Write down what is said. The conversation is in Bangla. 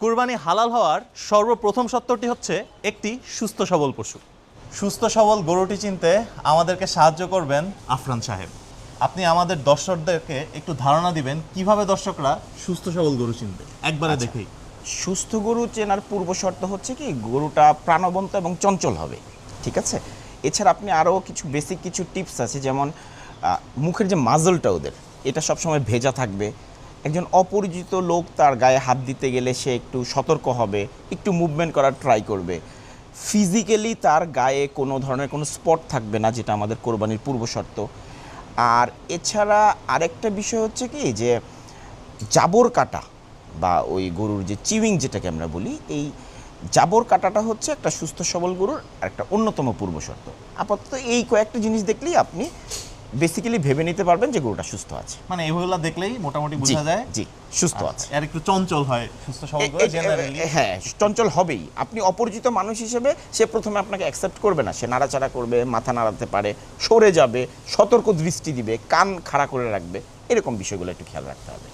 কুরবানি হালাল হওয়ার সর্বপ্রথম শর্তটি হচ্ছে একটি সুস্থ সবল পশু। সুস্থ সবল গরুটি চিনতে আমাদেরকে সাহায্য করবেন আফরান সাহেব। আপনি আমাদের দর্শকদেরকে একটু ধারণা দিবেন কিভাবে দর্শকরা সুস্থ সবল গরু চিনবে একবারে দেখেই। সুস্থ গরু চেনার পূর্ব শর্ত হচ্ছে কি গরুটা প্রাণবন্ত এবং চঞ্চল হবে, ঠিক আছে? এছাড়া আপনি আরও কিছু বেসিক কিছু টিপস আছে, যেমন মুখের যে মাজলটা ওদের এটা সবসময় ভেজা থাকবে। একজন অপরিচিত লোক তার গায়ে হাত দিতে গেলে সে একটু সতর্ক হবে, একটু মুভমেন্ট করার ট্রাই করবে। ফিজিক্যালি তার গায়ে কোনো ধরনের কোনো স্পট থাকবে না, যেটা আমাদের কোরবানির পূর্ব শর্ত। আর এছাড়া আরেকটা বিষয় হচ্ছে কি যে জাবর কাটা বা ওই গরুর যে চিউইং যেটাকে আমরা বলি, এই জাবর কাটাটা হচ্ছে একটা সুস্থ সবল গরুর একটা অন্যতম পূর্ব শর্ত। আপাতত এই কয়েকটা জিনিস দেখলেই আপনি বেসিক্যালি ভেবে নিতে পারবেন যে গরুটা সুস্থ আছে। মানে এগুলো দেখলেই মোটামুটি বোঝা যায় জি, সুস্থ আছে। আর একটু চঞ্চল হয় সুস্থ সবল গরু জেনারেলি। হ্যাঁ, চঞ্চল হবেই। আপনি অপরিচিত মানুষ হিসেবে সে প্রথমে আপনাকে অ্যাকসেপ্ট করবে না, সে নাড়াচাড়া করবে, মাথা নাড়াতে পারে, সরে যাবে, সতর্ক দৃষ্টি দিবে, কান খাড়া করে রাখবে, এরকম বিষয়গুলো একটু খেয়াল রাখতে হবে।